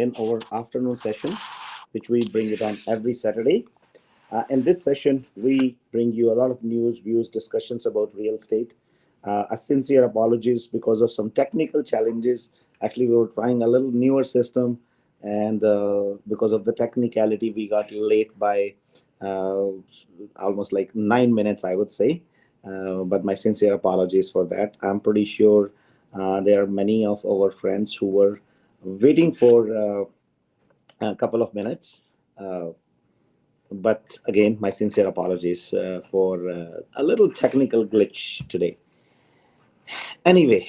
in our afternoon session, which we bring it on every Saturday. In this session, we bring you a lot of news, views, discussions about real estate. A sincere apologies because of some technical challenges. Actually, we were trying a little newer system, and because of the technicality, we got late by uh, almost like 9 minutes, I would say. But my sincere apologies for that. I'm pretty sure there are many of our friends who were waiting for a couple of minutes. But again, my sincere apologies for a little technical glitch today. Anyway,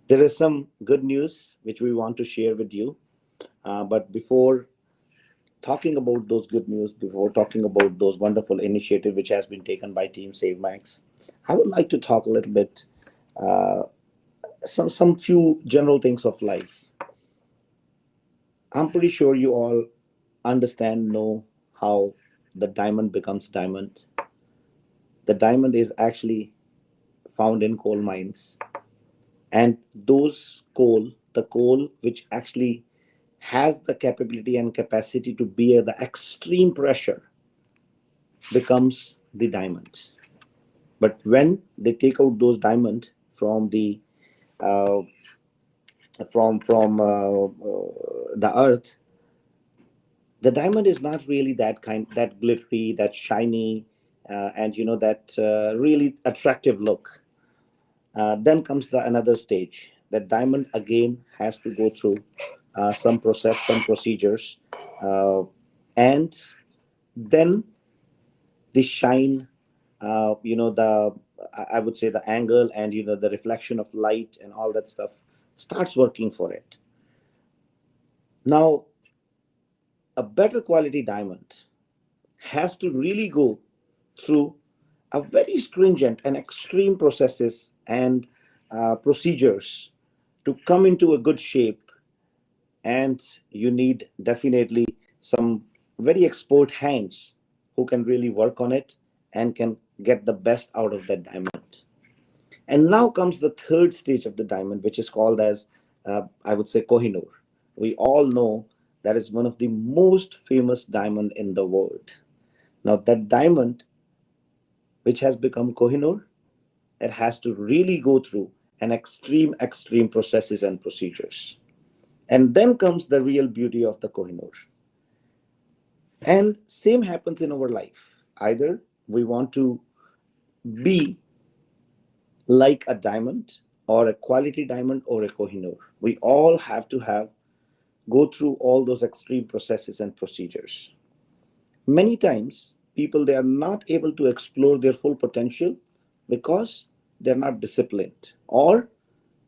there is some good news which we want to share with you. But before talking about those good news, before talking about those wonderful initiative which has been taken by Team SaveMax, I would like to talk a little bit some few general things of life. I'm pretty sure you all understand, know how the diamond becomes diamond. The diamond is actually found in coal mines, and those coal, the coal which actually has the capability and capacity to bear the extreme pressure, becomes the diamond. But when they take out those diamond from uh, the earth, the diamond is not really that glittery, that shiny, and that really attractive look. Then comes the another stage. That diamond again has to go through some process, some procedures, and then the shine, the I would say the angle, and the reflection of light and all that stuff starts working for it. Now, a better quality diamond has to really go through a very stringent and extreme processes and procedures to come into a good shape, and you need definitely some very expert hands who can really work on it and can get the best out of that diamond. And now comes the third stage of the diamond, which is called as, I would say, Kohinoor. We all know that is one of the most famous diamond in the world. Now, that diamond, which has become Kohinoor, it has to really go through an extreme processes and procedures. And then comes the real beauty of the Kohinoor. And same happens in our life. Either we want to be like a diamond, or a quality diamond, or a Kohinoor. We all have to go through all those extreme processes and procedures. Many times people, they are not able to explore their full potential because they're not disciplined, or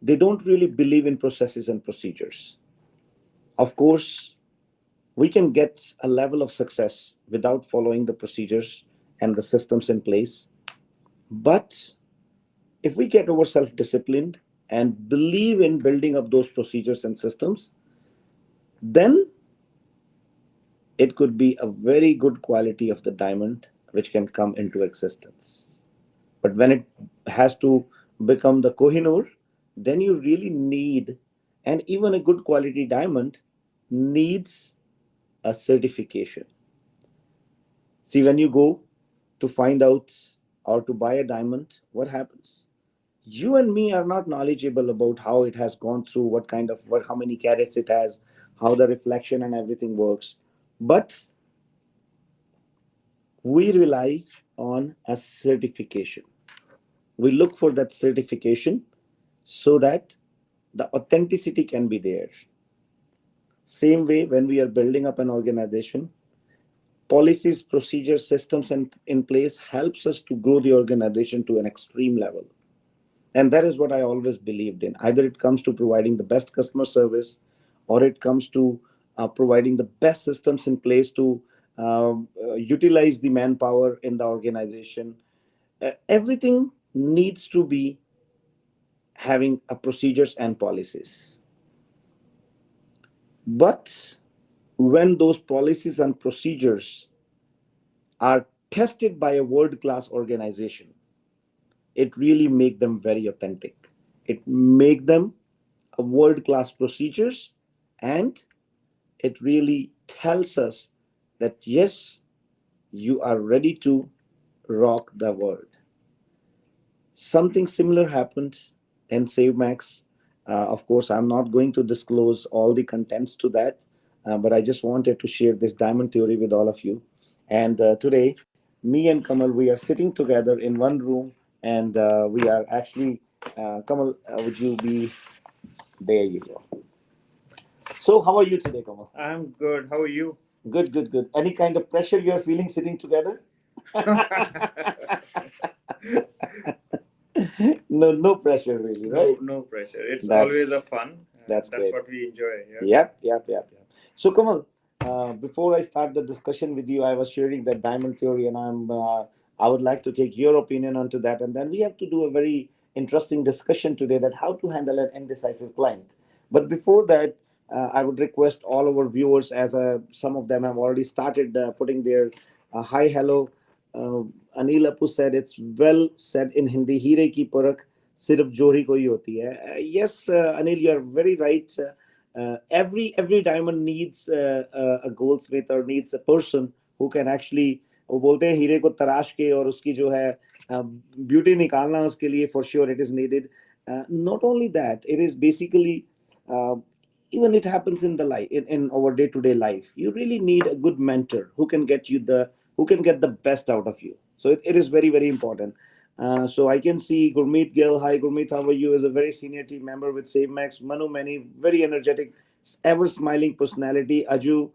they don't really believe in processes and procedures. Of course, we can get a level of success without following the procedures and the systems in place. But if we get ourselves disciplined and believe in building up those procedures and systems, then it could be a very good quality of the diamond which can come into existence. But when it has to become the Kohinoor, then you really need, and even a good quality diamond needs a certification. See, when you go to find out or to buy a diamond, what happens? You and me are not knowledgeable about how it has gone through, what kind of, how many carats it has, how the reflection and everything works. But we rely on a certification. We look for that certification so that the authenticity can be there. Same way, when we are building up an organization, policies, procedures, systems in place helps us to grow the organization to an extreme level. And that is what I always believed in. Either it comes to providing the best customer service, or it comes to providing the best systems in place to utilize the manpower in the organization. Everything needs to be having a procedures and policies. But when those policies and procedures are tested by a world-class organization, it really make them very authentic. It make them a world-class procedures, And it really tells us that yes, you are ready to rock the world. Something similar happened in SaveMax. Of course, I'm not going to disclose all the contents to that, but I just wanted to share this diamond theory with all of you. And today, me and Kamal, we are sitting together in one room, and we are actually, Kamal, would you be there? You go. So, how are you today, Kamal? I'm good. How are you? Good, good, good. Any kind of pressure you're feeling sitting together? No, no pressure really, right? No pressure. It's always That's a fun. that's That's great. what we enjoy. Yeah. Yep, yep, yep, yep. So, Kamal, before I start the discussion with you, I was sharing that diamond theory, and I would like to take your opinion onto that, and then we have to do a very interesting discussion today that how to handle an indecisive client. But before that, I would request all our viewers, as some of them have already started putting their hi, hello. Uh, Anil Apu said it's well said in Hindi. हीरे की परख सिर्फ जोड़ी को ही होती है. Yes, Anil, you are very right. Every diamond needs a goldsmith or needs a person who can actually, वो बोलते हैं हीरे को तराश के और उसकी जो है ब्यूटी निकालना उसके लिए for sure it is needed. Not only that, it is basically uh, even it happens in the life in our day-to-day life. You really need a good mentor who can get the best out of you. So it is very, very important. So I can see Gurmeet Gill. Hi, Gurmeet. How are you? As a very senior team member with SaveMax. Manu Mani, very energetic, ever smiling personality. Aju,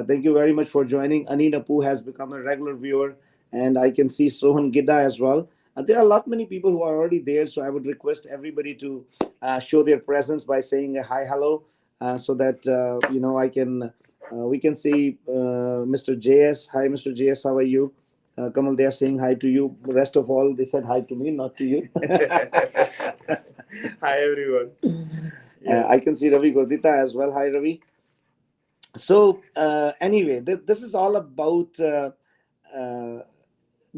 thank you very much for joining. Ani Napu has become a regular viewer, and I can see Sohan Gida as well. There are a lot many people who are already there, so I would request everybody to show their presence by saying a hi, hello, so that I can we can see Mr. JS. Hi, Mr. JS. How are you? Kamal, they are saying hi to you. The rest of all, they said hi to me, not to you. Hi everyone. Yes. I can see Ravi Gordita as well. Hi, Ravi. So, anyway, this is all about uh,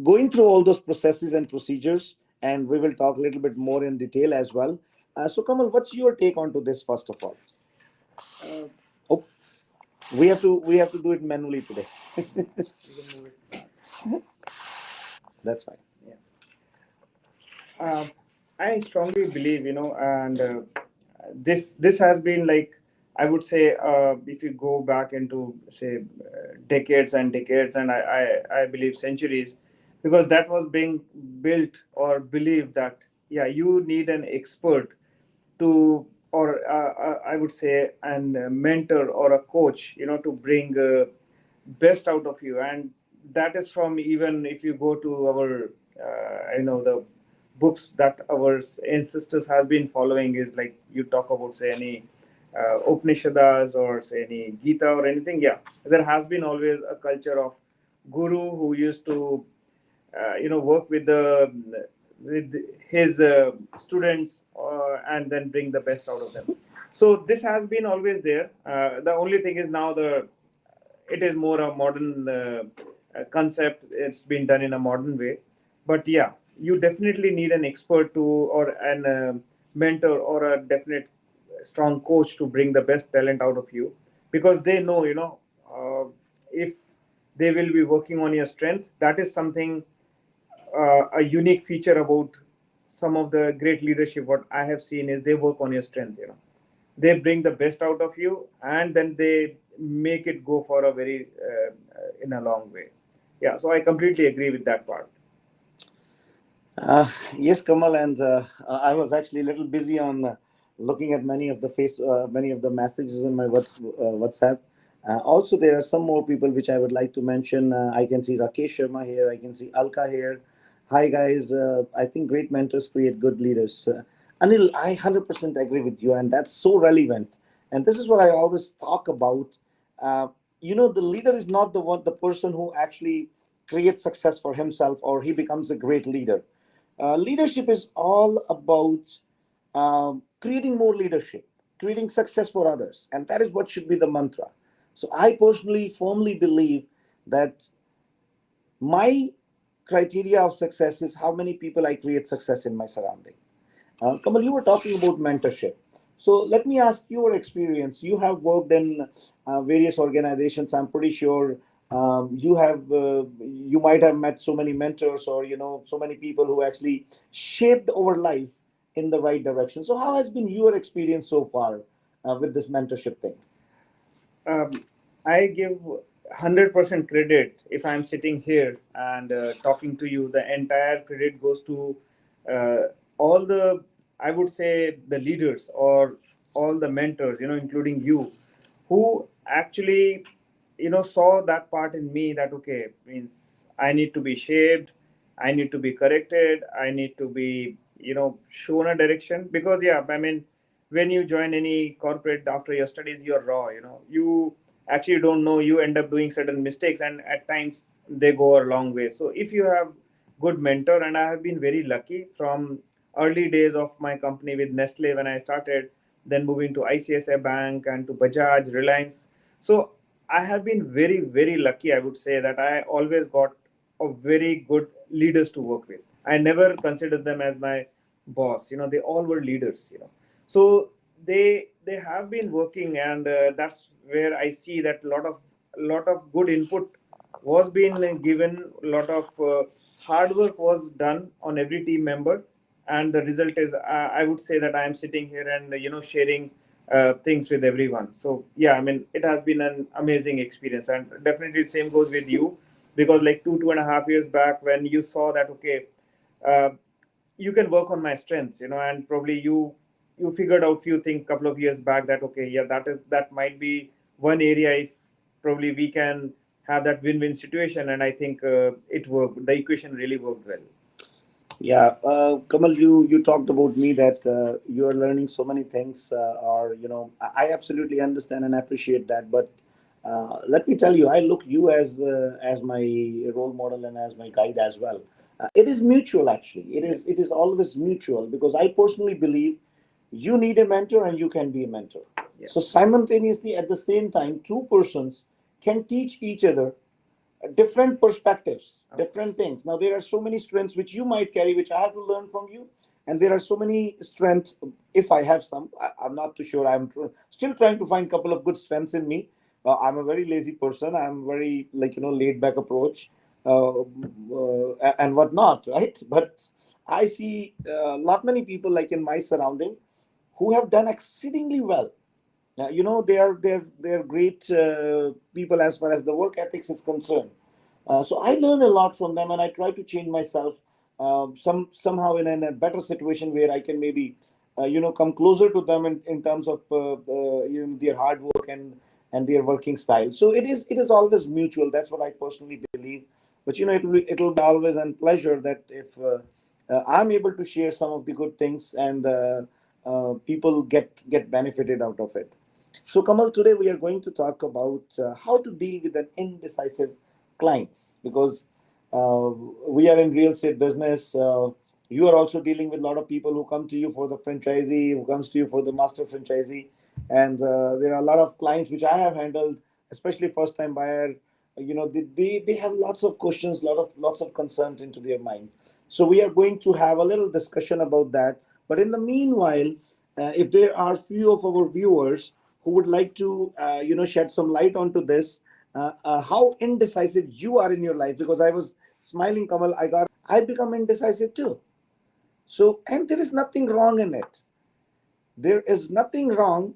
going through all those processes and procedures, and we will talk a little bit more in detail as well. So, Kamal, what's your take onto this first of all? Uh, Oh, we have to do it manually today. you can move it. That's fine. Yeah. I strongly believe, and this has been like, I would say, if you go back into say decades and decades, and I believe centuries, because that was being built or believed that yeah, you need an expert to, or I would say an mentor or a coach, to bring best out of you. And that is from, even if you go to our the books that our ancestors has been following, is like you talk about say any Upanishads or say any Gita or anything. Yeah, there has been always a culture of guru who used to work with his students, and then bring the best out of them. So this has been always there. The only thing is now the it is more a modern concept. It's been done in a modern way, but yeah, you definitely need an expert to, or an mentor, or a definite strong coach to bring the best talent out of you, because they know, if they will be working on your strength. That is something, a unique feature about some of the great leadership. What I have seen is they work on your strength. They bring the best out of you, and then they make it go for a very in a long way. Yeah, so I completely agree with that part. Uh, yes, Kamal, and I was actually a little busy on looking at many of the messages in my WhatsApp. Also, there are some more people which I would like to mention. I can see Rakesh Sharma here. I can see Alka here. Hi, guys. I think great mentors create good leaders. Anil, I 100% agree with you, and that's so relevant. And this is what I always talk about. Uh, the leader is not the person who actually creates success for himself or he becomes a great leader. Leadership is all about creating more leadership, creating success for others, and that is what should be the mantra. So I personally firmly believe that my criteria of success is how many people I create success in my surrounding. Kamal, you were talking about mentorship. So let me ask your experience. You have worked in various organizations. I'm pretty sure you might have met so many mentors, or so many people who actually shaped our life in the right direction. So how has been your experience so far with this mentorship thing? um, I give 100% credit if I'm sitting here and talking to you. The entire credit goes to uh, all the, I would say, the leaders or all the mentors, including you, who actually, saw that part in me that, okay, means I need to be shaped, I need to be corrected, I need to be, shown a direction. Because, yeah, I mean, when you join any corporate after your studies, you're raw, you actually don't know, you end up doing certain mistakes, and at times they go a long way. So if you have good mentor, and I have been very lucky from early days of my company with Nestle when I started, then moving to ICSI Bank and to Bajaj, Reliance. So I have been very, very lucky, I would say, that I always got a very good leaders to work with. I never considered them as my boss. They all were leaders. So they have been working, and that's where I see that lot of good input was being given. A lot of hard work was done on every team member, and the result is, I would say that I am sitting here and sharing things with everyone. So yeah, I mean, it has been an amazing experience, and definitely same goes with you, because like 2.5 years back, when you saw that, okay, uh, you can work on my strengths, and probably you figured out few things couple of years back that, okay, yeah, that might be one area, if probably we can have that win-win situation. And I think it worked, the equation really worked well. Yeah, Kamal, you talked about me that you are learning so many things, or I absolutely understand and appreciate that. But let me tell you, I look you as my role model and as my guide as well. It is mutual, actually. It Yeah. is always mutual, because I personally believe you need a mentor and you can be a mentor. Yeah. So simultaneously, at the same time, two persons can teach each other different perspectives, Of different course. things. Now there are so many strengths which you might carry, which I have to learn from you, and there are so many strengths. If I have some, I'm not too sure. Still trying to find a couple of good strengths in me. I'm a very lazy person. I'm very, like, laid back approach, and whatnot, right? But I see lot many people like in my surrounding who have done exceedingly well. They are great people as far as the work ethics is concerned. So I learn a lot from them, and I try to change myself somehow in a better situation where I can maybe come closer to them in terms of their hard work and their working style. So it is always mutual. That's what I personally believe. But it'll be always a pleasure that if I'm able to share some of the good things, and people get benefited out of it. So, Kamal, today we are going to talk about how to deal with an indecisive clients, because we are in real estate business. You are also dealing with a lot of people who come to you for the franchisee, who comes to you for the master franchisee, and there are a lot of clients which I have handled, especially first time buyer. They have lots of questions, lots of concerns into their mind. So we are going to have a little discussion about that. But in the meanwhile, if there are few of our viewers who would like to shed some light onto this, how indecisive you are in your life, because I was smiling, Kamal, I become indecisive too. So, and there is nothing wrong in it. There is nothing wrong,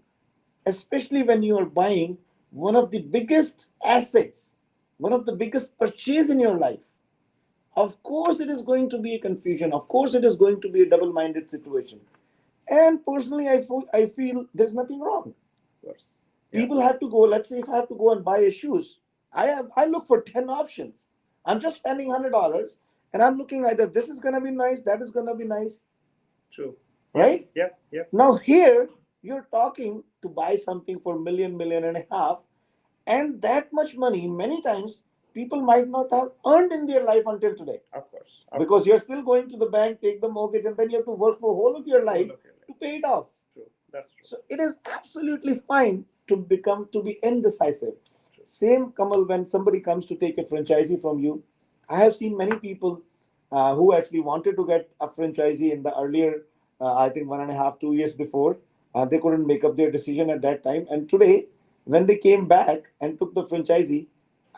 especially when you are buying one of the biggest assets, one of the biggest purchase in your life. Of course it is going to be a confusion, of course it is going to be a double-minded situation. And personally, I feel there's nothing wrong. Of course. Yeah. People have to go. Let's say if I have to go and buy a shoes, I look for 10 options. I'm just spending $100, and I'm looking either this is gonna be nice, that is gonna be nice, True. Yeah. right? Yeah. Yeah. Now here you're talking to buy something for million and a half, and that much money many times people might not have earned in their life until today, Of course. Of because course. you're still going to the bank, take the mortgage, and then you have to work for whole of your Whole life of your to life. pay it off. True. That's true. So it is absolutely fine to be indecisive. True. Same, Kamal, when somebody comes to take a franchisee from you. I have seen many people who actually wanted to get a franchisee in the earlier, I think 1.5, 2 years before. They couldn't make up their decision at that time. And today, when they came back and took the franchisee,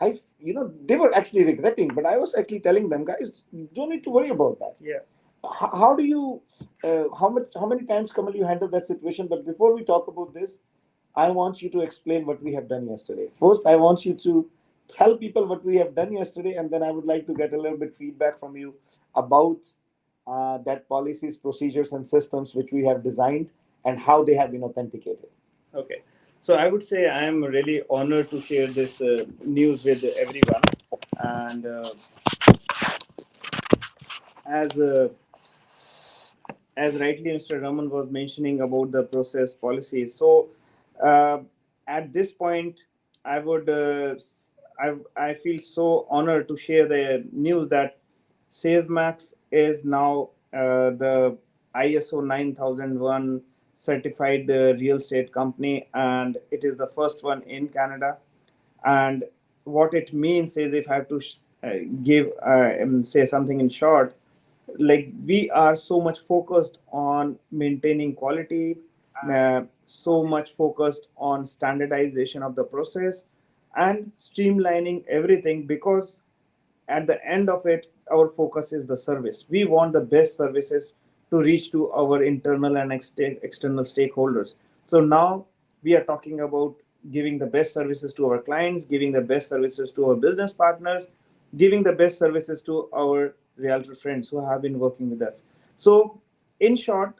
they were actually regretting. But I was actually telling them, guys, you don't need to worry about that. Yeah. How do you, how many times, Kamal, you handle that situation? But before we talk about this, I want you to explain what we have done yesterday. First, I want you to tell people what we have done yesterday, and then I would like to get a little bit feedback from you about that policies, procedures, and systems which we have designed and how they have been authenticated. Okay. So I would say I am really honored to share this news with everyone. And as as rightly Mr. Raman was mentioning about the process policies. So uh, at this point, I would I feel so honored to share the news that SaveMax is now the ISO 9001 certified real estate company, and it is the first one in Canada. And what it means is, if I have to give say something in short, like we are so much focused on maintaining quality, so much focused on standardization of the process and streamlining everything, because at the end of it, our focus is the service. We want the best services to reach to our internal and external stakeholders. So now we are talking about giving the best services to our clients, giving the best services to our business partners, giving the best services to our realtor friends who have been working with us. So in short,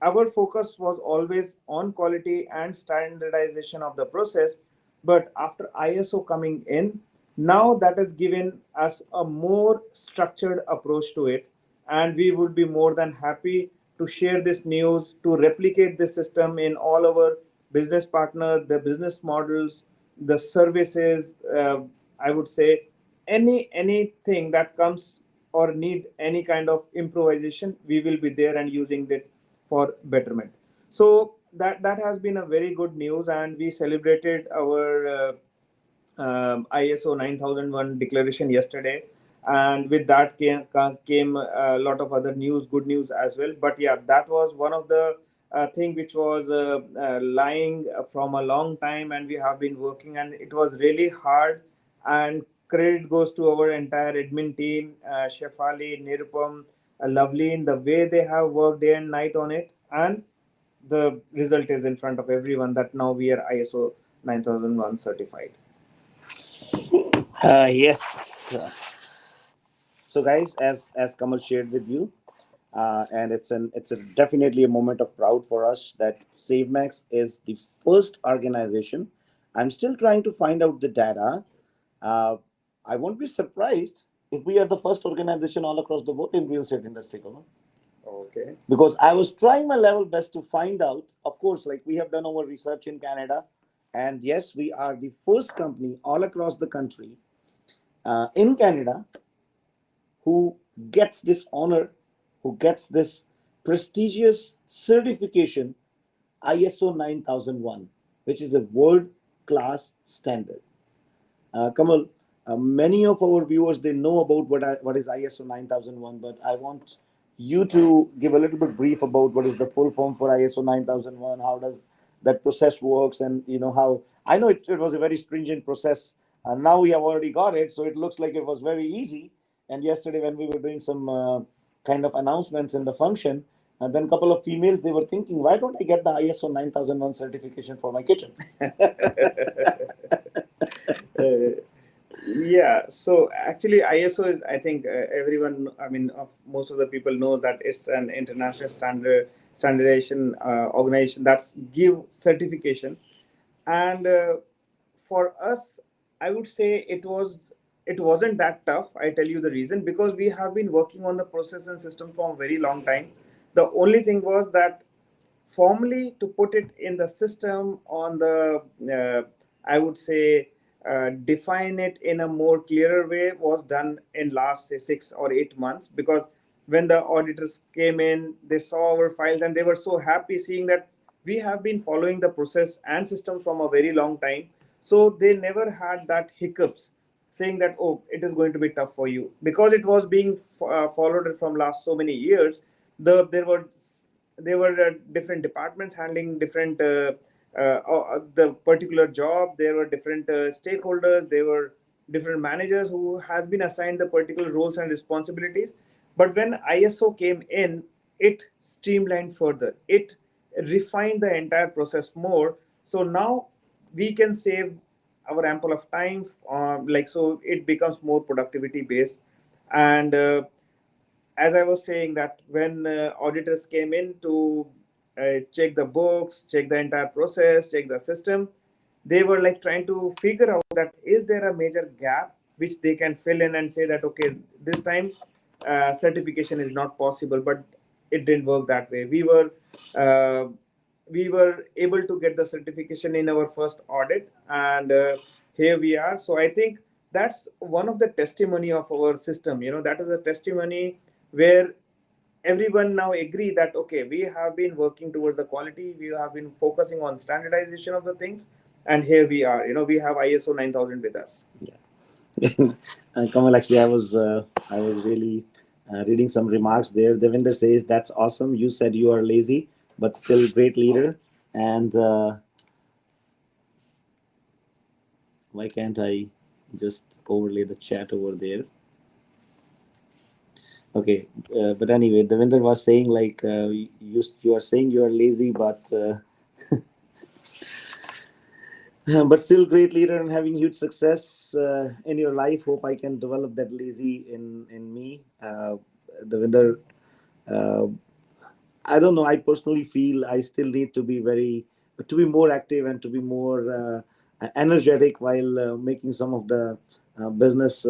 our focus was always on quality and standardization of the process. But after ISO coming in, now that has given us a more structured approach to it. And we would be more than happy to share this news, to replicate this system in all our business partners, the business models, the services. I would say anything that comes or need any kind of improvisation, we will be there and using it for betterment. So that has been a very good news, and we celebrated our ISO 9001 declaration yesterday, and with that came a lot of other news, good news as well. But yeah, that was one of the thing which was lying from a long time, and we have been working, and it was really hard. And credit goes to our entire admin team, Shefali, Nirupam, Lovely, in the way they have worked day and night on it, and the result is in front of everyone that now we are ISO 9001 certified. Yes. So, guys, as Kamal shared with you, and it's definitely a moment of proud for us that SaveMax is the first organization. I'm still trying to find out the data. Uh, I won't be surprised if we are the first organization all across the world in real estate industry, Kamal. Okay. Because I was trying my level best to find out. Of course, like we have done our research in Canada, and yes, we are the first company all across the country in Canada who gets this honor, who gets this prestigious certification, ISO 9001, which is a world class standard. Kamal, many of our viewers, they know about what is ISO 9001, but I want you to give a little bit brief about what is the full form for ISO 9001, how does that process works, and how I know it was a very stringent process, and now we have already got it, so it looks like it was very easy. And yesterday, when we were doing some kind of announcements in the function, and then a couple of females, they were thinking, why don't I get the ISO 9001 certification for my kitchen? Uh, yeah, so actually ISO is, I think everyone, I mean, of most of the people know that it's an international standardization organization that's give certification. And for us, I would say it wasn't that tough. I tell you the reason, because we have been working on the process and system for a very long time. The only thing was that formally to put it in the system on the I would say define it in a more clearer way was done in last say 6 or 8 months, because when the auditors came in, they saw our files and they were so happy seeing that we have been following the process and system from a very long time. So they never had that hiccups saying that, oh, it is going to be tough for you, because it was being followed from last so many years. There were there were different departments handling different the particular job. There were different stakeholders. There were different managers who has been assigned the particular roles and responsibilities. But when ISO came in, it streamlined further. It refined the entire process more. So now we can save our ample of time, like, so it becomes more productivity based. And as I was saying, that when auditors came in to check the books, check the entire process, check the system, they were like trying to figure out that is there a major gap which they can fill in and say that okay, this time certification is not possible. But it didn't work that way. Uh, we were able to get the certification in our first audit, and here we are. So I think that's one of the testimony of our system. That is a testimony where everyone now agree that okay, we have been working towards the quality, we have been focusing on standardization of the things, and here we are. We have ISO 9000 with us. Yeah. Kamal, actually, I was really reading some remarks there. Devinder says that's awesome. You said you are lazy, but still great leader. And why can't I just overlay the chat over there? Okay, but anyway, Devinder was saying like you are saying you are lazy, but but still great leader and having huge success in your life. Hope I can develop that lazy in me. Devinder, uh, I don't know. I personally feel I still need to be more active and to be more energetic while making some of the business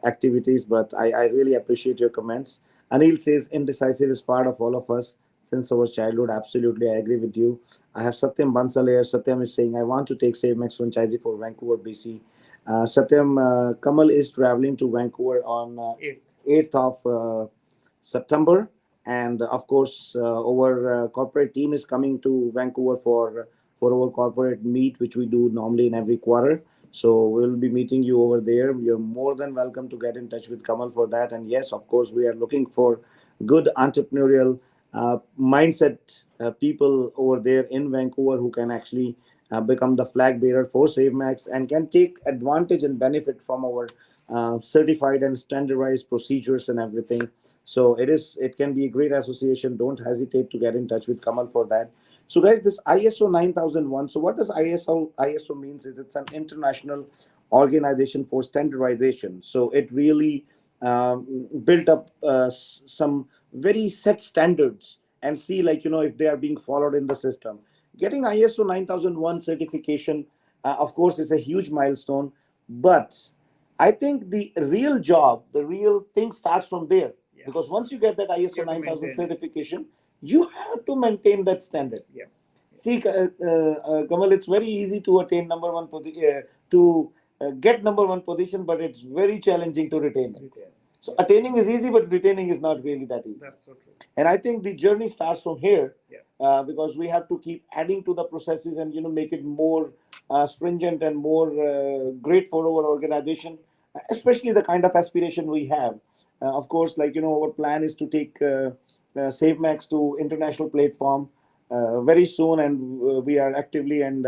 activities. But I really appreciate your comments. Anil says indecisive is part of all of us since our childhood. Absolutely, I agree with you. I have Satyam Bansal here. Satyam is saying I want to take SaveMax franchise for Vancouver, BC. Satyam, Kamal is traveling to Vancouver on 8th of September. And of course, our corporate team is coming to Vancouver for our corporate meet, which we do normally in every quarter. So we'll be meeting you over there. You're more than welcome to get in touch with Kamal for that. And yes, of course, we are looking for good entrepreneurial mindset people over there in Vancouver who can actually become the flag bearer for SaveMax and can take advantage and benefit from our certified and standardized procedures and everything. So it can be a great association. Don't hesitate to get in touch with Kamal for that. So guys, this ISO 9001. So what does ISO means is it's an international organization for standardization. So it really built up some very set standards and see like if they are being followed in the system. Getting ISO 9001 certification, of course, is a huge milestone, but I think the real job, the real thing starts from there. Yeah. Because once you get that ISO 9000 certification, you have to maintain that standard. Yeah. See, Kamal, it's very easy to attain number one to get number one position, but it's very challenging to retain it. So attaining is easy, but retaining is not really that easy. That's so true. And I think the journey starts from here. Yeah. Because we have to keep adding to the processes and make it more stringent and more great for our organization, especially the kind of aspiration we have. Of course, like our plan is to take SaveMax to international platform very soon, and we are actively and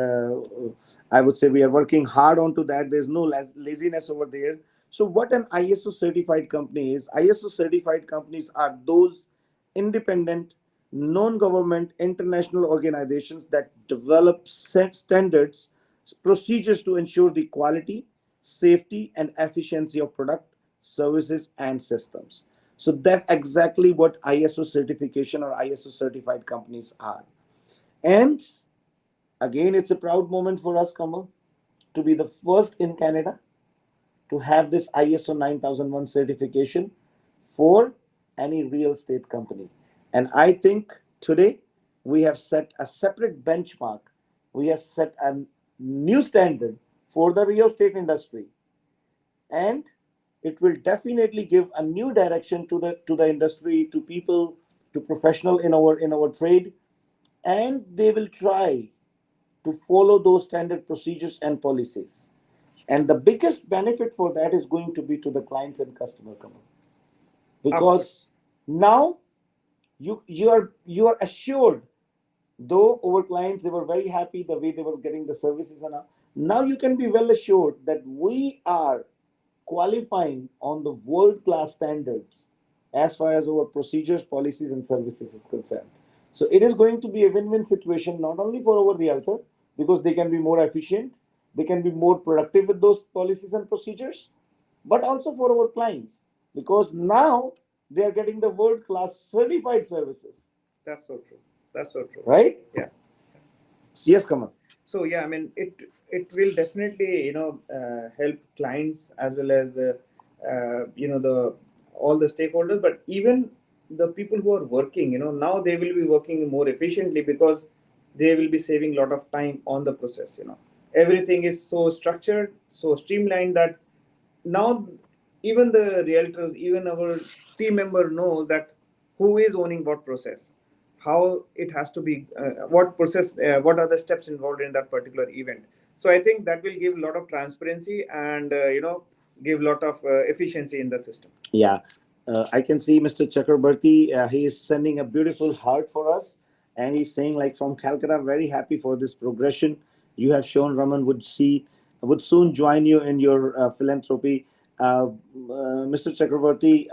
I would say we are working hard onto that. There's no laziness over there. So, what an ISO certified company is? ISO certified companies are those independent, non-government international organizations that develop set standards, procedures to ensure the quality, safety, and efficiency of product, services, and systems. So that exactly what ISO certification or ISO certified companies are. And again, it's a proud moment for us, Kamal, to be the first in Canada to have this ISO 9001 certification for any real estate company. And I think today we have set a separate benchmark. We have set a new standard for the real estate industry. And it will definitely give a new direction to the industry, to people, to professional in our trade, and they will try to follow those standard procedures and policies. And the biggest benefit for that is going to be to the clients and customer, because now You are assured. Though our clients, they were very happy the way they were getting the services, and all. Now you can be well assured that we are qualifying on the world class standards as far as our procedures, policies, and services is concerned. So it is going to be a win-win situation not only for our realtor, because they can be more efficient, they can be more productive with those policies and procedures, but also for our clients, because now they are getting the world class certified services. That's so true. That's so true. Right? Yeah. Yes, Kamal. So yeah, I mean, it will definitely help clients as well as the all the stakeholders, but even the people who are working, now they will be working more efficiently because they will be saving a lot of time on the process. Everything is so structured, so streamlined that now even the realtors, even our team member knows that who is owning what process, how it has to be, what process, what are the steps involved in that particular event. So I think that will give a lot of transparency and give a lot of efficiency in the system. Yeah, I can see Mr. Chakrabarti. He is sending a beautiful heart for us, and he's saying, like, from Calcutta, very happy for this progression you have shown. Raman would soon join you in your philanthropy. Mr. Chakrabarti,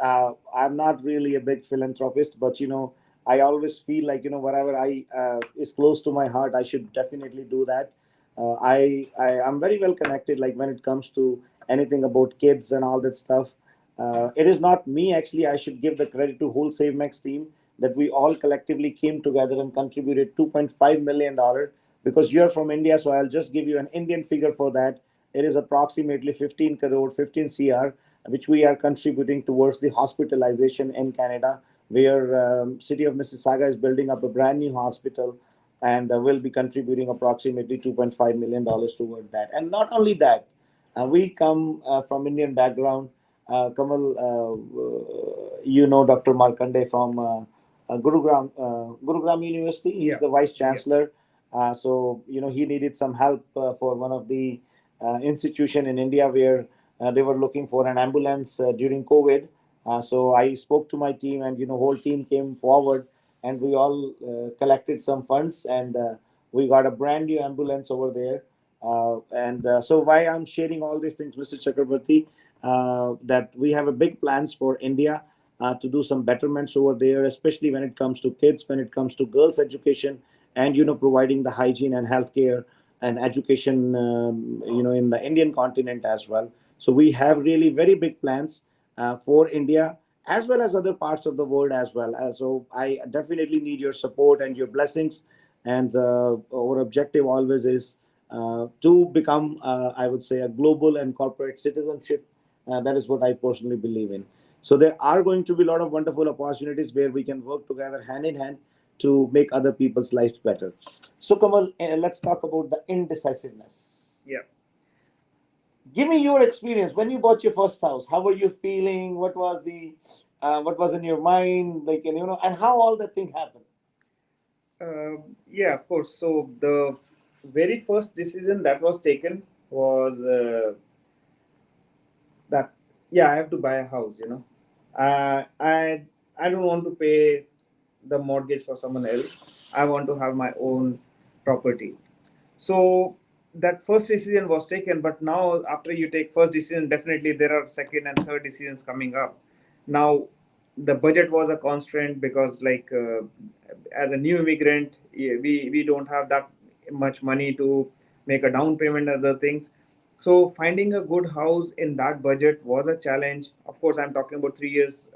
I'm not really a big philanthropist, but I always feel like whatever I is close to my heart, I should definitely do that. I am very well connected, like when it comes to anything about kids and all that stuff. It is not me, actually. I should give the credit to whole SaveMax team, that we all collectively came together and contributed $2.5 million, because you're from India. So I'll just give you an Indian figure for that. It is approximately 15 crore, 15 CR, which we are contributing towards the hospitalization in Canada, where city of Mississauga is building up a brand new hospital, and will be contributing approximately $2.5 million toward that. And not only that, we come from Indian background. Kamal, Dr. Markande from Gurugram University. He's Yeah. the vice Yeah. chancellor. So he needed some help for one of the institution in India, where they were looking for an ambulance during COVID. So I spoke to my team, and whole team came forward, and we all collected some funds, and we got a brand new ambulance over there. And so why I'm sharing all these things, Mr. Chakrabarti, that we have a big plans for India to do some betterments over there, especially when it comes to kids, when it comes to girls' education, and providing the hygiene and healthcare and education, in the Indian continent as well. So we have really very big plans for India, as well as other parts of the world as well. So I definitely need your support and your blessings. And our objective always is to become, I would say, a global and corporate citizenship. That is what I personally believe in. So there are going to be a lot of wonderful opportunities where we can work together hand in hand to make other people's lives better. So Kamal, let's talk about the indecisiveness. Yeah. Give me your experience when you bought your first house. How were you feeling? What was in your mind? Like, and how all that thing happened. Yeah, of course. So the very first decision that was taken was that yeah, I have to buy a house. I don't want to pay the mortgage for someone else. I want to have my own property. So that first decision was taken, but now after you take first decision, definitely there are second and third decisions coming up. Now the budget was a constraint because as a new immigrant, we don't have that much money to make a down payment and other things. So finding a good house in that budget was a challenge. Of course, I'm talking about 3 years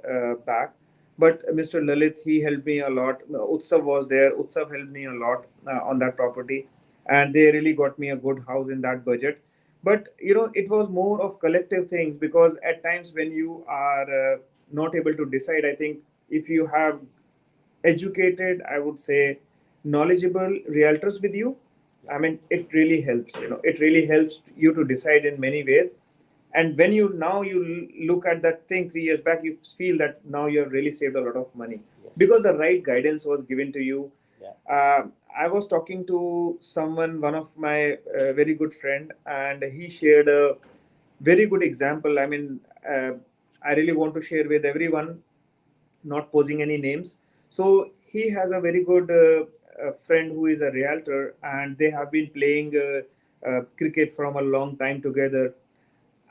back. But Mr. Lalit, he helped me a lot. Utsav was there. Utsav helped me a lot on that property, and they really got me a good house in that budget. But it was more of collective things because at times when you are not able to decide, I think if you have educated, I would say, knowledgeable realtors with you, I mean, it really helps. It really helps you to decide in many ways. And when you look at that thing 3 years back, you feel that now you have really saved a lot of money. Yes. Because the right guidance was given to you. Yeah. I was talking to someone, one of my very good friend, and he shared a very good example. I mean, I really want to share with everyone, not posing any names. So he has a very good friend who is a realtor, and they have been playing cricket from a long time together.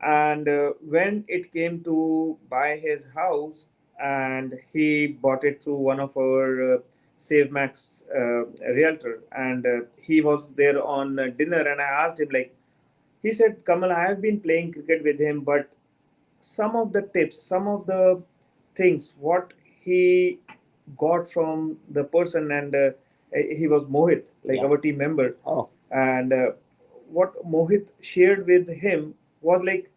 And when it came to buy his house, and he bought it through one of our Save Max realtor, and he was there on dinner, and I asked him, like, he said, Kamal, I have been playing cricket with him, but some of the tips, some of the things, what he got from the person, and he was Mohit, like Yeah. our team member, Oh, and what Mohit shared with him was like,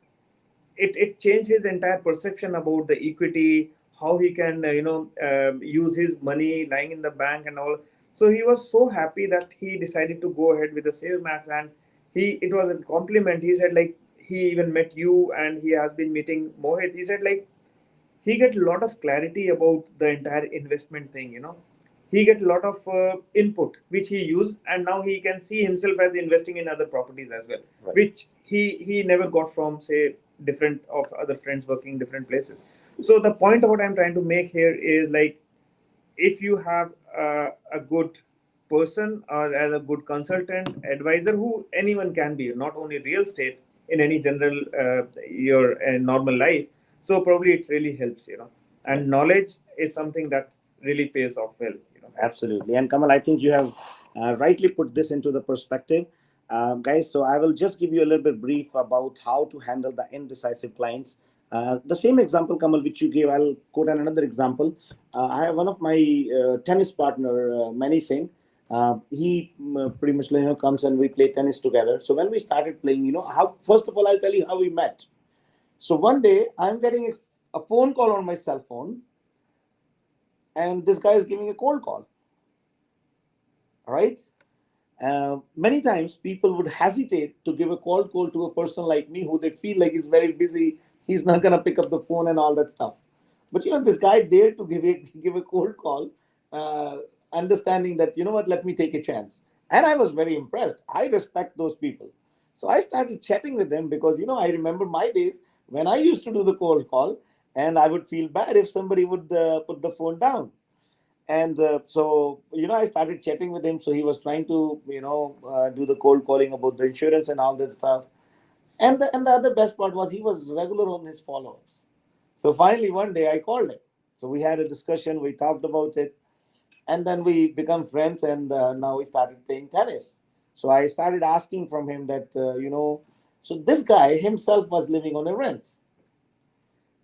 it changed his entire perception about the equity, how he can use his money lying in the bank and all. So he was so happy that he decided to go ahead with the Save Max, and he it was a compliment. He said, like, he even met you, and he has been meeting Mohit. He said, like, he get a lot of clarity about the entire investment thing, he get a lot of input which he use, and now he can see himself as investing in other properties as well, right. which he never got from, say, different of other friends working in different places. So the point of what I'm trying to make here is, like, if you have a good person, or as a good consultant advisor, who anyone can be, not only real estate, in any general your normal life, so probably it really helps, and knowledge is something that really pays off well. Absolutely. And Kamal, I think you have rightly put this into the perspective. Guys, so I will just give you a little bit brief about how to handle the indecisive clients. The same example, Kamal, which you gave, I'll quote another example. I have one of my tennis partner, Mani Singh. He pretty much comes and we play tennis together. So when we started playing, how first of all I'll tell you how we met. So one day I'm getting a phone call on my cell phone, and this guy is giving a cold call. All right. Many times people would hesitate to give a cold call to a person like me who they feel like is very busy. He's not going to pick up the phone and all that stuff. But this guy dared to give a cold call, uh, understanding that, what, let me take a chance. And I was very impressed. I respect those people. So I started chatting with them because, I remember my days when I used to do the cold call, and I would feel bad if somebody would put the phone down. And so I started chatting with him. So he was trying to do the cold calling about the insurance and all that stuff. And the other best part was he was regular on his follow-ups. So finally one day I called him. So we had a discussion, we talked about it, and then we become friends, and now we started playing tennis. So I started asking from him that so this guy himself was living on a rent.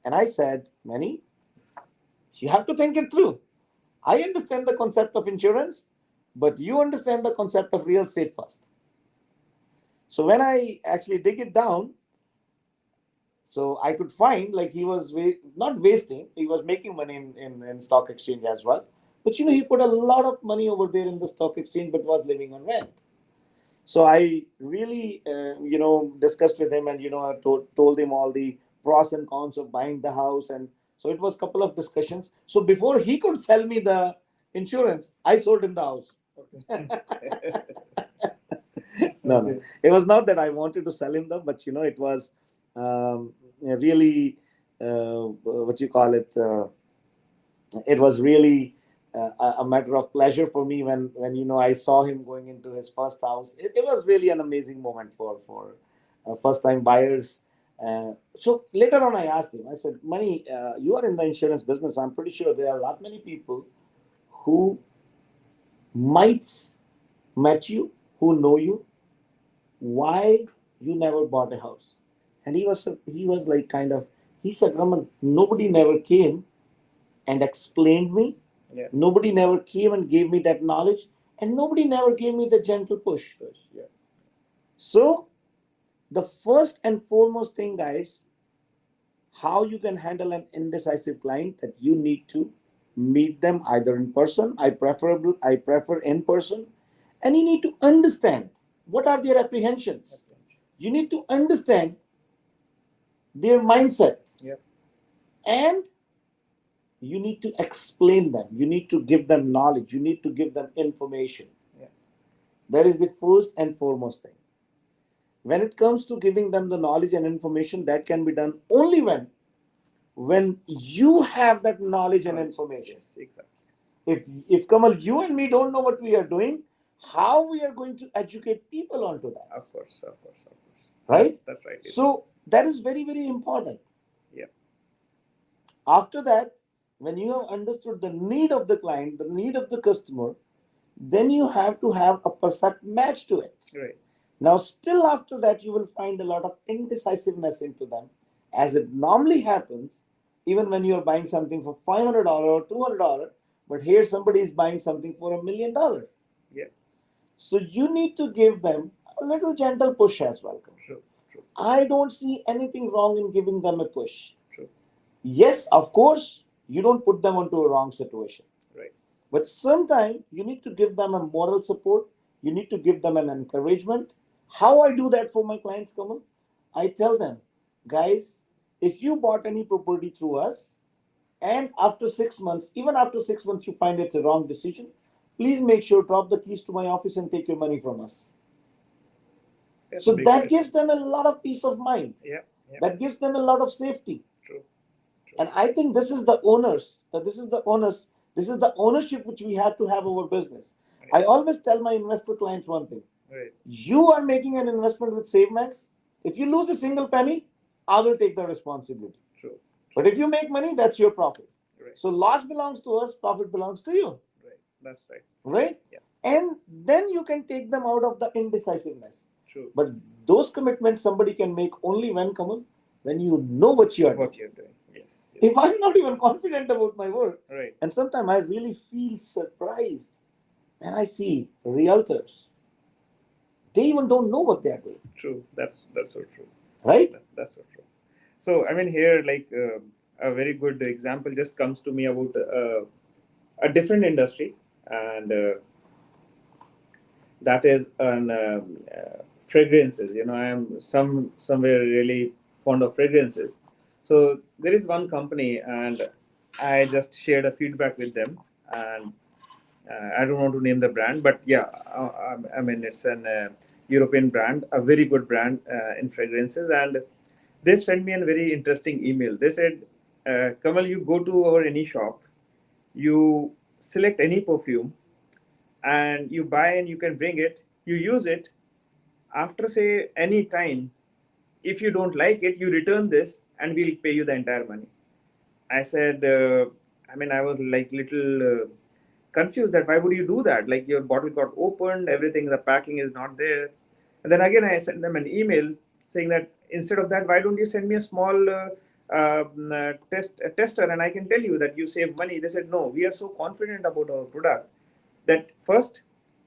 And I said, Manny, you have to think it through. I understand the concept of insurance, but you understand the concept of real estate first. So when I actually dig it down, so I could find, like, he was not wasting, he was making money in stock exchange as well. But he put a lot of money over there in the stock exchange, but was living on rent. So I really, discussed with him, and I told him all the pros and cons of buying the house, and so it was a couple of discussions. So before he could sell me the insurance, I sold him the house. Okay. No, no, it was not that I wanted to sell him though, but it was really what you call it. It was really a matter of pleasure for me when I saw him going into his first house. It was really an amazing moment for first time buyers. So later on, I asked him. I said, "Mani, you are in the insurance business. I'm pretty sure there are a lot many people who might met you, who know you. Why you never bought a house?" And he was like, kind of, he said, "Raman, nobody never came and explained me. Yeah. Nobody never came and gave me that knowledge, and nobody never gave me the gentle push." Yeah. So the first and foremost thing, guys, how you can handle an indecisive client, that you need to meet them either in person. I prefer in person, and you need to understand what are their apprehensions. You need to understand their mindset. Yeah. And you need to explain them. You need to give them knowledge. You need to give them information. Yeah. That is the first and foremost thing. When it comes to giving them the knowledge and information, that can be done only when you have that knowledge and information. Yes, exactly. If Kamal, you and me don't know what we are doing, how we are going to educate people onto that? Of course, of course, of course. Right? That's right. So that is very, very important. Yeah. After that, when you have understood the need of the client, the need of the customer, then you have to have a perfect match to it. Right. Now, still after that, you will find a lot of indecisiveness into them, as it normally happens, even when you are buying something for $500 or $200, but here somebody is buying something for $1 million. Yeah. So you need to give them a little gentle push as well. True. True. I don't see anything wrong in giving them a push. True. Yes, of course, you don't put them into a wrong situation. Right. But sometimes you need to give them a moral support. You need to give them an encouragement. How I do that for my clients, Kamal? I tell them, guys, if you bought any property through us, and after 6 months, even after 6 months, you find it's a wrong decision, please make sure drop the keys to my office and take your money from us. That's So big that statement. gives them a lot of peace of mind. Yeah. Yeah. That gives them a lot of safety. True. True. And I think this is the owners, this is the ownership which we have to have over business. Right. I always tell my investor clients one thing. Right. You are making an investment with SaveMax. If you lose a single penny, I will take the responsibility. True. But if you make money, that's your profit. Right. So loss belongs to us, profit belongs to you. Right. That's right. Right? Yeah. And then you can take them out of the indecisiveness. True. But those commitments somebody can make only when, Kamal, when you know what you are doing. What you're doing. Yes. Yes. If I'm not even confident about my work, Right. and sometimes I really feel surprised when I see realtors, they even don't know what they are doing. True. That's so true. Right? That's so true. So I mean, here like a very good example just comes to me about a different industry, and that is on fragrances. You know, I am somewhere really fond of fragrances. So there is one company, and I just shared a feedback with them, and I don't want to name the brand, but yeah, I mean it's an European brand, a very good brand in fragrances, and they've sent me a very interesting email. They said, "Kamal, you go to our any shop, you select any perfume, and you buy and you can bring it, you use it. After say any time, if you don't like it, you return this, and we'll pay you the entire money." I said, I mean, I was like little confused that why would you do that? Like your bottle got opened, everything, the packing is not there. And then again, I sent them an email saying that instead of that, why don't you send me a small tester, and I can tell you that you save money. They said, no, we are so confident about our product that first,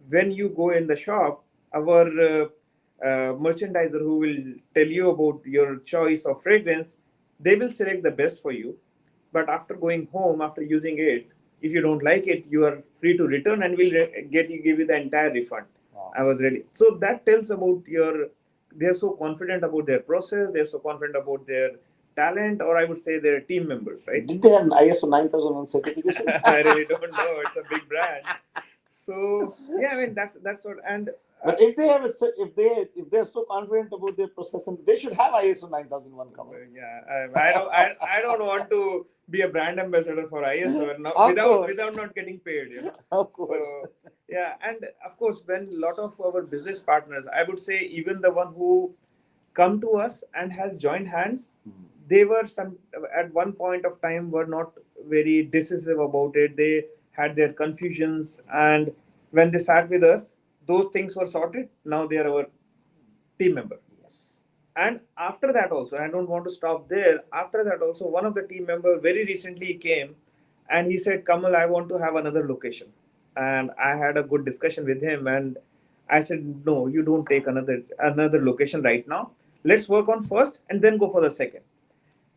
when you go in the shop, our merchandiser who will tell you about your choice of fragrance, they will select the best for you. But after going home, after using it, if you don't like it, you are free to return, and we'll give you the entire refund. Wow. I was ready. So that tells about your. They're so confident about their process. They're so confident about their talent, or I would say their team members, right? Did they have an ISO 9001 certification? I really don't know. It's a big brand. So yeah, I mean that's what. And But if they have if they're so confident about their process, they should have ISO 9001 covered. yeah, I don't want to be a brand ambassador for ISO and not, Of course. without not getting paid, you know. Of course. So yeah, and of course, when a lot of our business partners, I would say even the one who come to us and has joined hands, they were some at one point of time were not very decisive about it. They had their confusions, and when they sat with us, those things were sorted. Now they are our team member. Yes. And after that also, I don't want to stop there. After that also, one of the team member very recently came, and he said, Kamal, I want to have another location. And I had a good discussion with him, and I said, no, you don't take another location right now. Let's work on first and then go for the second.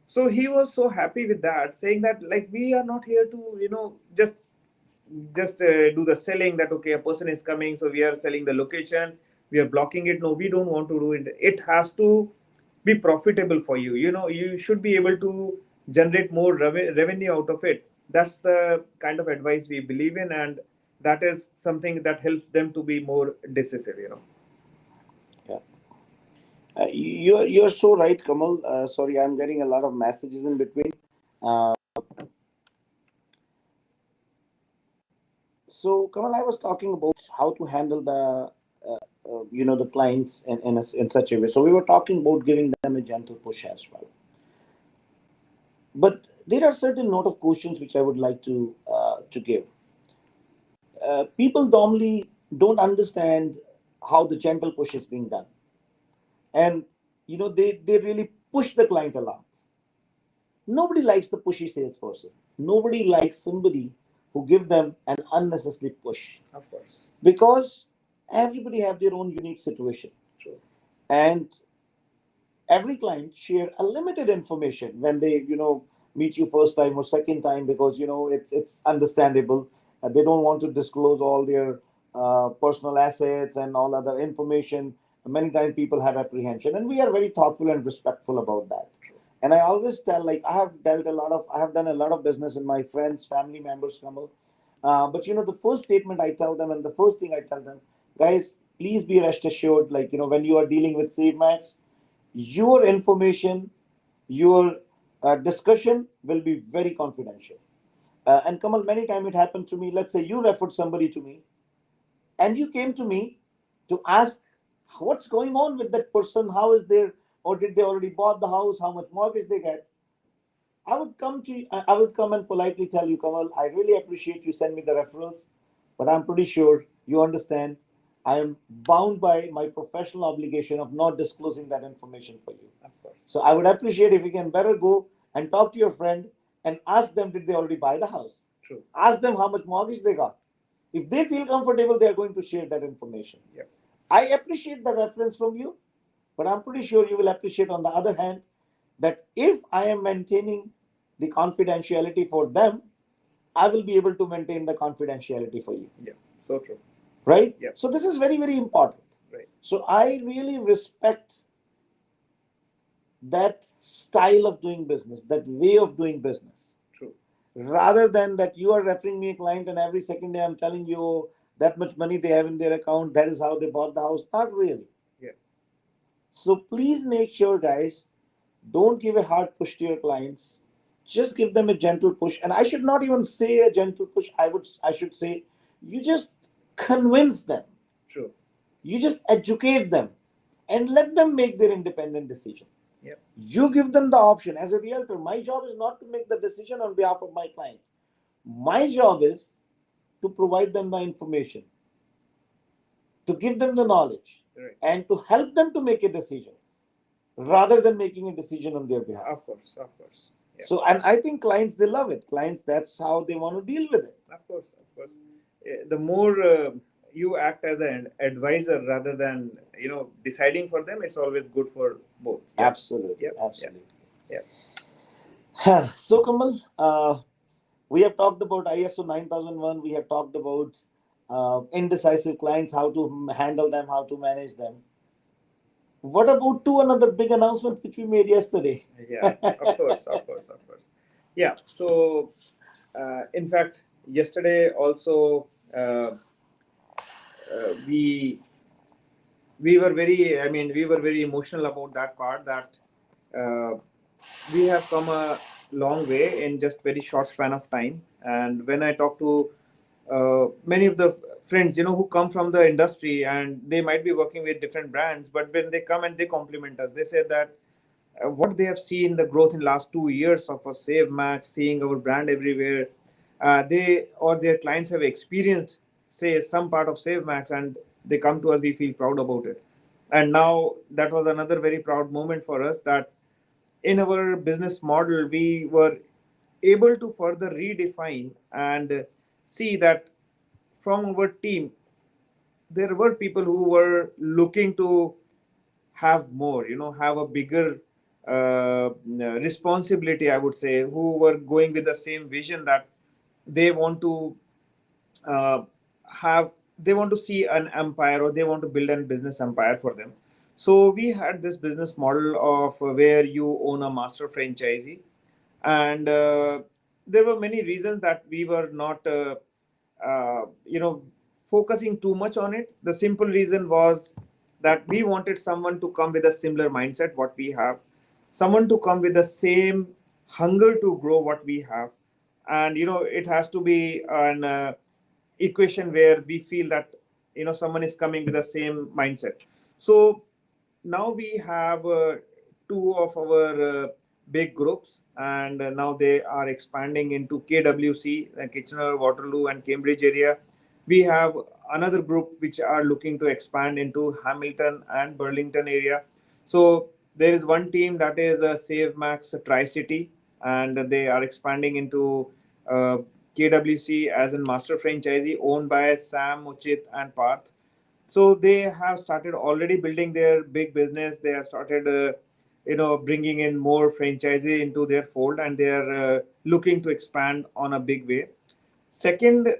So he was so happy with that, saying that like we are not here to just do the selling, that okay, a person is coming, so we are selling the location, we are blocking it. No, we don't want to do it. It has to be profitable for you. You know, you should be able to generate more revenue out of it. That's the kind of advice we believe in, and that is something that helps them to be more decisive. You know. Yeah. You're so right, Kamal. Sorry, I'm getting a lot of messages in between. Uh, So, Kamal, I was talking about how to handle the the clients in such a way. So we were talking about giving them a gentle push as well. But there are certain note of questions which I would like to give. People normally don't understand how the gentle push is being done, and they really push the client a lot. Nobody likes the pushy salesperson. Nobody likes somebody who give them an unnecessary push, Of course. because everybody have their own unique situation. True. And every client share a limited information when they meet you first time or second time, because it's understandable. They don't want to disclose all their personal assets and all other information. Many times people have apprehension, and we are very thoughtful and respectful about that. And I always tell, like, I have done a lot of business in my friends, family members, Kamal. But the first statement I tell them, and the first thing I tell them, guys, please be rest assured, like, when you are dealing with SaveMax, your information, your discussion will be very confidential. And Kamal, many times it happened to me. Let's say you referred somebody to me, and you came to me to ask what's going on with that person, how is their, or did they already bought the house, how much mortgage they get. I would come and politely tell you, Kamal, I really appreciate you send me the referrals, but I'm pretty sure you understand I am bound by my professional obligation of not disclosing that information for you. Of course. So I would appreciate if you can better go and talk to your friend and ask them, did they already buy the house? True. Ask them how much mortgage they got. If they feel comfortable, they are going to share that information. Yep. I appreciate the reference from you, but I'm pretty sure you will appreciate, on the other hand, that if I am maintaining the confidentiality for them, I will be able to maintain the confidentiality for you. Yeah. So true. Right? Yep. So this is very, very important. Right. So I really respect that style of doing business, that way of doing business. True. Rather than that you are referring me a client and every second day I'm telling you that much money they have in their account, that is how they bought the house. Not really. Yeah. So please make sure, guys, don't give a hard push to your clients. Just give them a gentle push. And I should not even say a gentle push. I should say you just convince them. True. You just educate them and let them make their independent decision. Yep. You give them the option. As a realtor, my job is not to make the decision on behalf of my client. My job is to provide them the information, to give them the knowledge, Right. and to help them to make a decision rather than making a decision on their behalf. Of course. Of course. Yeah. So, and I think clients, they love it. Clients, that's how they want to deal with it. Of course. Of course. The more you act as an advisor rather than deciding for them, it's always good for both. Yeah. Absolutely. Yep. Absolutely. Yeah. So, Kamal, we have talked about ISO 9001. We have talked about indecisive clients, how to handle them, how to manage them. What about another big announcement which we made yesterday? Yeah. Of course. Of course. Of course. Yeah. So, in fact, yesterday also we were very. I mean, we were very emotional about that part. That uh, we have come a long way in just very short span of time. And when I talk to many of the friends, who come from the industry and they might be working with different brands, but when they come and they compliment us, they say that what they have seen the growth in last 2 years of a Save Max, seeing our brand everywhere, they or their clients have experienced, say, some part of Save Max, and they come to us. We feel proud about it. And now that was another very proud moment for us, that in our business model we were able to further redefine and see that from our team there were people who were looking to have more, have a bigger responsibility, I would say, who were going with the same vision, that they want to uh, have they want to see an empire, or they want to build a business empire for them. So we had this business model of where you own a master franchisee, and there were many reasons that we were not focusing too much on it. The simple reason was that we wanted someone to come with a similar mindset what we have, someone to come with the same hunger to grow what we have. And it has to be an equation where we feel that someone is coming with the same mindset. So now we have two of our big groups, and now they are expanding into KWC, Kitchener, Waterloo, and Cambridge area. We have another group which are looking to expand into Hamilton and Burlington area. So there is one team that is Save Max Tri City, and they are expanding into uh, KWC as a master franchisee owned by Sam, Uchit, and Parth. So they have started already building their big business. They have started bringing in more franchisee into their fold, and they are looking to expand on a big way. Second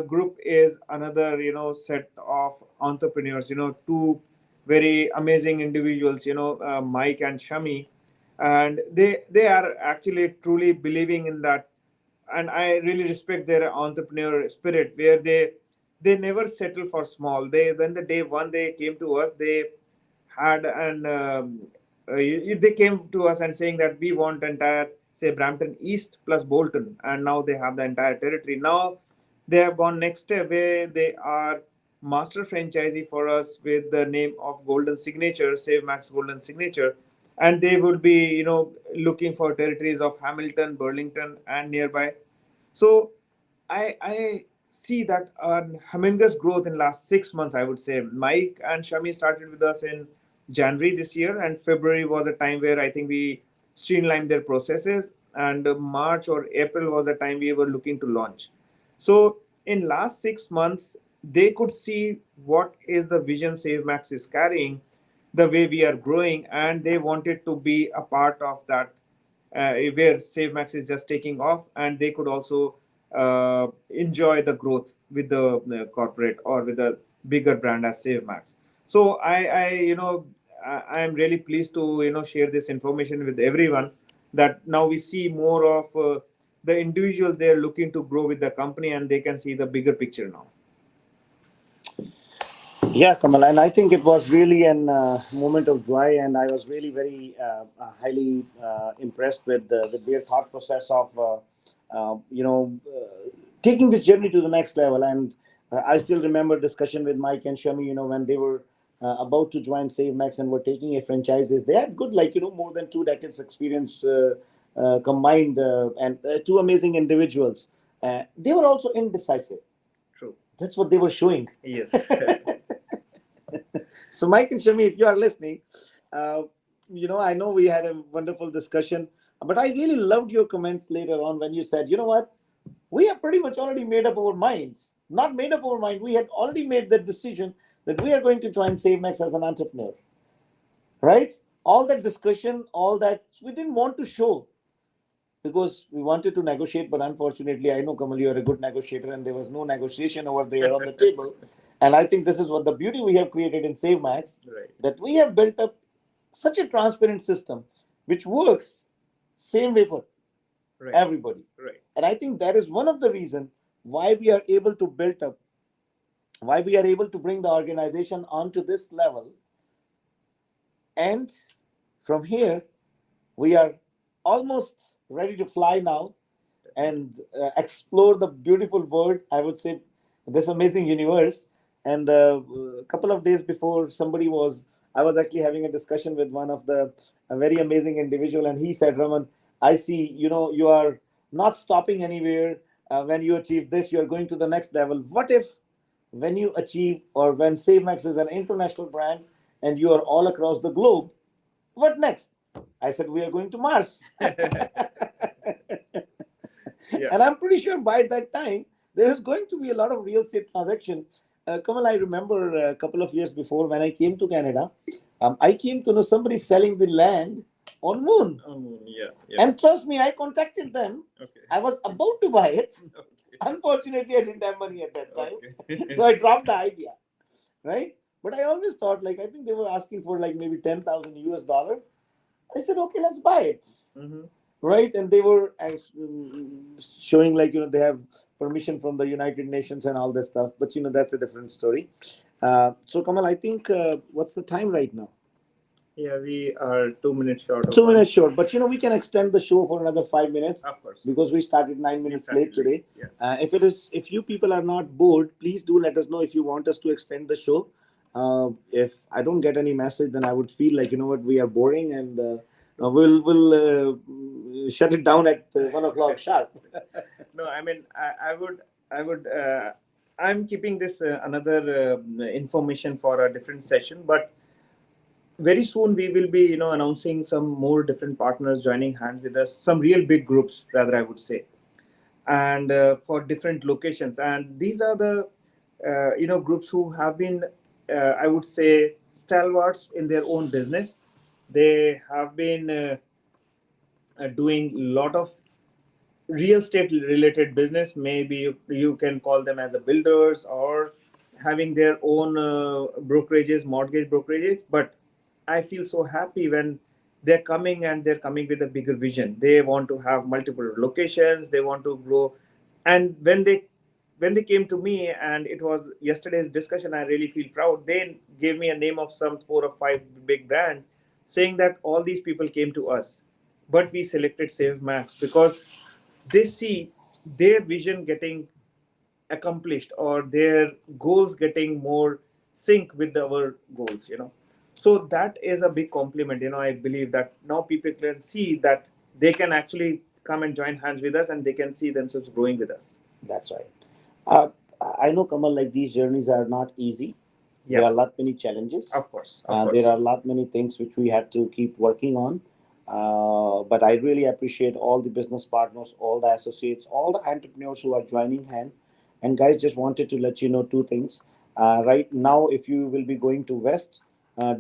group is another set of entrepreneurs, two very amazing individuals, Mike and Shami, and they are actually truly believing in that. And I really respect their entrepreneur spirit, where they never settle for small. They, when the day one they came to us, they had an they came to us and saying that we want entire, say, Brampton East plus Bolton, and now they have the entire territory. Now they have gone next step, where they are master franchisee for us with the name of Golden Signature, Save Max Golden Signature, and they would be looking for territories of Hamilton, Burlington, and nearby. So I see that humongous growth in last 6 months. I would say Mike and Shami started with us in January this year, and February was a time where I think we streamlined their processes, and March or April was the time we were looking to launch. So in last 6 months, they could see what is the vision Save Max is carrying, the way we are growing, and they wanted to be a part of that, where SaveMax is just taking off, and they could also enjoy the growth with the corporate or with a bigger brand as SaveMax. So I am really pleased to share this information with everyone, that now we see more of the individuals they are looking to grow with the company, and they can see the bigger picture now. Yeah, Kamal, and I think it was really an moment of joy, and I was really very highly impressed with their thought process of taking this journey to the next level. And I still remember discussion with Mike and Shami, when they were about to join SaveMax and were taking a franchises. They had good, more than 2 decades experience combined, and two amazing individuals. They were also indecisive. True. That's what they were showing. Yes. So, Mike and Shami, if you are listening, uh, I know we had a wonderful discussion, but I really loved your comments later on when you said, you know what, we have pretty much already made up our minds. Not made up our mind, we had already made the decision that we are going to join SaveMax as an entrepreneur, right? All that discussion, all that, we didn't want to show because we wanted to negotiate, but unfortunately, I know, Kamal, you're a good negotiator, and there was no negotiation over there on the table. And I think this is what the beauty we have created in SaveMax, Right. that we have built up such a transparent system which works same way for Right. everybody. Right. And I think that is one of the reasons why we are able to build up, why we are able to bring the organization onto this level. And from here, we are almost ready to fly now and explore the beautiful world, I would say, this amazing universe. And a couple of days before, I was actually having a discussion with one of the a very amazing individual, and he said, Raman, I see, you are not stopping anywhere. When you achieve this, you are going to the next level. What if when you achieve, or when SaveMax is an international brand and you are all across the globe, what next? I said, we are going to Mars. Yeah. And I'm pretty sure by that time, there is going to be a lot of real estate transaction. Kamal, I remember a couple of years before when I came to Canada, I came to know somebody selling the land on Moon. Oh, yeah. Yeah. And trust me, I contacted them. Okay. I was about to buy it. Okay. Unfortunately, I didn't have money at that time. Okay. So I dropped the idea, right? But I always thought, I think they were asking for maybe 10,000 US dollar. I said, okay, let's buy it. Mm-hmm. Right. And they were showing they have permission from the United Nations and all this stuff. But, that's a different story. So, Kamal, I think what's the time right now? Yeah, we are 2 minutes short of 2 minutes short, but we can extend the show for another 5 minutes Of course. because we started 9 minutes late Late. today. Yeah. If you people are not bored, please do let us know if you want us to extend the show. If I don't get any message, then I would feel like what, we are boring, and we'll shut it down at 1 o'clock sharp. No, I mean, I would, I'm keeping this another information for a different session, but very soon we will be, announcing some more different partners joining hands with us, some real big groups, rather, I would say, and for different locations. And these are the, groups who have been, I would say, stalwarts in their own business. They have been doing a lot of real estate related business. Maybe you can call them as a builders or having their own brokerages, mortgage brokerages. But I feel so happy when they're coming with a bigger vision. They want to have multiple locations, they want to grow. And when they came to me, and it was yesterday's discussion, I really feel proud. They gave me a name of some 4 or 5 big brands, saying that all these people came to us, but we selected Save Max because they see their vision getting accomplished, or their goals getting more sync with our goals. So that is a big compliment. I believe that now people can see that they can actually come and join hands with us, and they can see themselves growing with us. That's right. Uh, I know, Kamal, like these journeys are not easy. There Yeah. are a lot many challenges. Of course, of There course. are a lot many things which we have to keep working on. But I really appreciate all the business partners, all the associates, all the entrepreneurs who are joining hand. And guys, just wanted to let you know two things. Right now, if you will be going to West,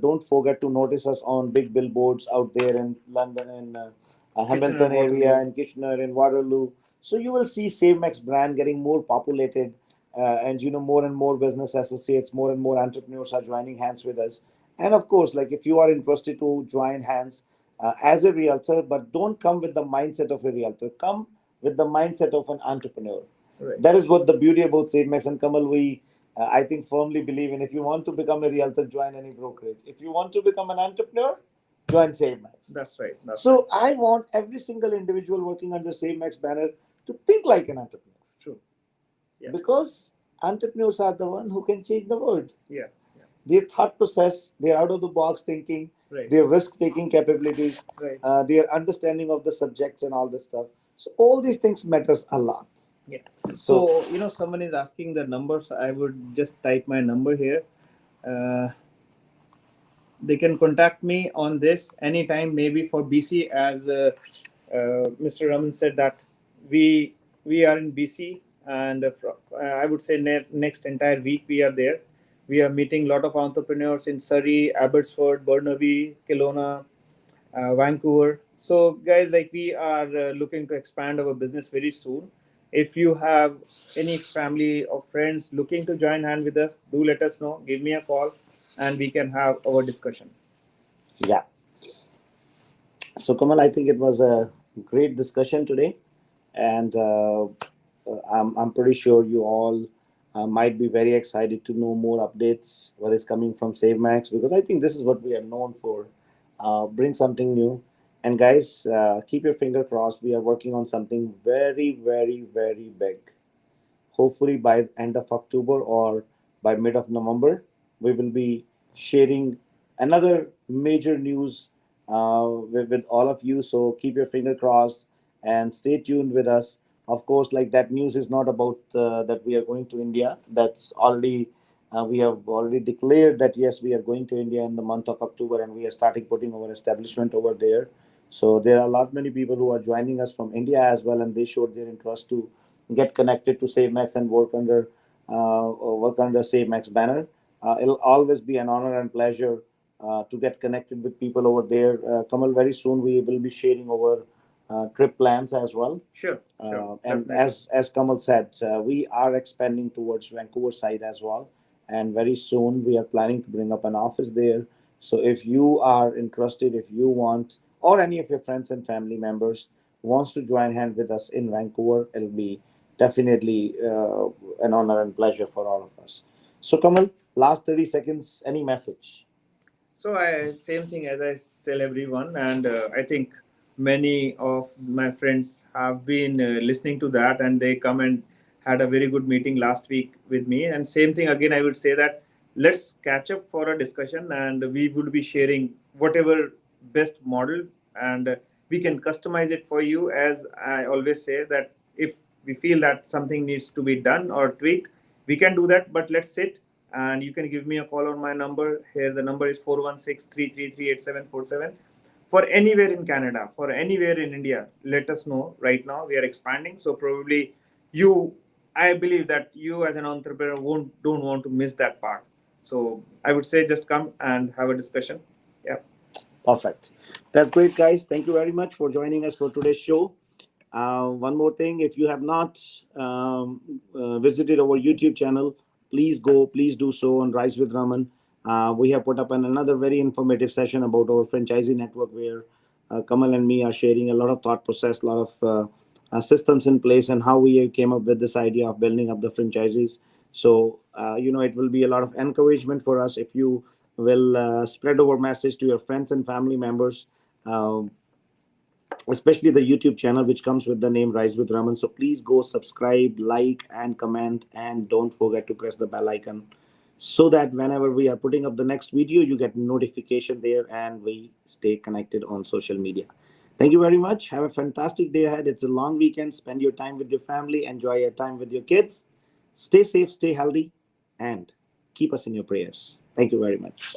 don't forget to notice us on big billboards out there in London and Hamilton area, and Kitchener and Waterloo. So you will see SaveMax brand getting more populated, and more and more business associates, more and more entrepreneurs are joining hands with us. And of course, like if you are interested to join hands as a realtor, but don't come with the mindset of a realtor, come with the mindset of an entrepreneur. Right. That is what the beauty about SaveMax and Kamal, we I think firmly believe in. If you want to become a realtor, join any brokerage. If you want to become an entrepreneur, join SaveMax. That's right. That's So right. I want every single individual working under SaveMax banner to think like an entrepreneur. True. Yeah. Because entrepreneurs are the one who can change the world. Yeah. Yeah. Their thought process, their out of the box thinking, Right. their risk taking capabilities, Right. their understanding of the subjects and all this stuff. So all these things matters a lot. Yeah. So So, someone is asking the numbers. I would just type my number here. Uh, they can contact me on this anytime, maybe for BC, as Mr. Raman said that we are in BC, and I would say next entire week we are there. We are meeting a lot of entrepreneurs in Surrey, Abbotsford, Burnaby, Kelowna, Vancouver. So, guys, like we are looking to expand our business very soon. If you have any family or friends looking to join hand with us, do let us know. Give me a call, and we can have our discussion. yeah. So Kamal, I think it was a great discussion today, and I'm pretty sure you all might be very excited to know more updates, what is coming from SaveMax, because I think this is what we are known for. Bring something new, and guys, keep your finger crossed. We are working on something very, very, very big. Hopefully by end of October or by mid of November, we will be sharing another major news with all of you. So keep your finger crossed and stay tuned with us. Of course, like that news is not about that we are going to India. That's already we have already declared that yes, we are going to India in the month of October, and we are starting putting our establishment over there. So there are a lot many people who are joining us from India as well, and they showed their interest to get connected to SaveMax and work under SaveMax banner. It'll always be an honor and pleasure to get connected with people over there. Kamal, very soon we will be sharing our trip plans as well. Sure, sure, And definitely. as Kamal said, we are expanding towards Vancouver side as well, and very soon we are planning to bring up an office there. So if you are interested, if you want, or any of your friends and family members wants to join hand with us in Vancouver, it'll be definitely an honor and pleasure for all of us. So Kamal, last 30 seconds, any message? So I same thing as I tell everyone, and I think many of my friends have been listening to that, and they come and had a very good meeting last week with me. And same thing again, I would say that let's catch up for a discussion, and we would be sharing whatever best model, and we can customize it for you. As I always say that if we feel that something needs to be done or tweaked, we can do that. But let's sit and you can give me a call on my number here. The number is 416-333-8747. For anywhere in Canada, for anywhere in India, let us know. Right now we are expanding, so probably you, I believe that you as an entrepreneur won't don't want to miss that part. So I would say just come and have a discussion. Yeah. Perfect. That's great, guys. Thank you very much for joining us for today's show. One more thing, if you have not visited our YouTube channel, please do so on Rise with Raman. We have put up another very informative session about our franchisee network where Kamal and me are sharing a lot of thought process, a lot of systems in place, and how we came up with this idea of building up the franchises. So, it will be a lot of encouragement for us if you will spread our message to your friends and family members. Especially the YouTube channel, which comes with the name Rise with Raman. So please go subscribe, like, and comment, and don't forget to press the bell icon so that whenever we are putting up the next video, you get notification there and we stay connected on social media. Thank you very much. Have a fantastic day ahead. It's a long weekend. Spend your time with your family, enjoy your time with your kids. Stay safe, stay healthy, and keep us in your prayers. Thank you very much.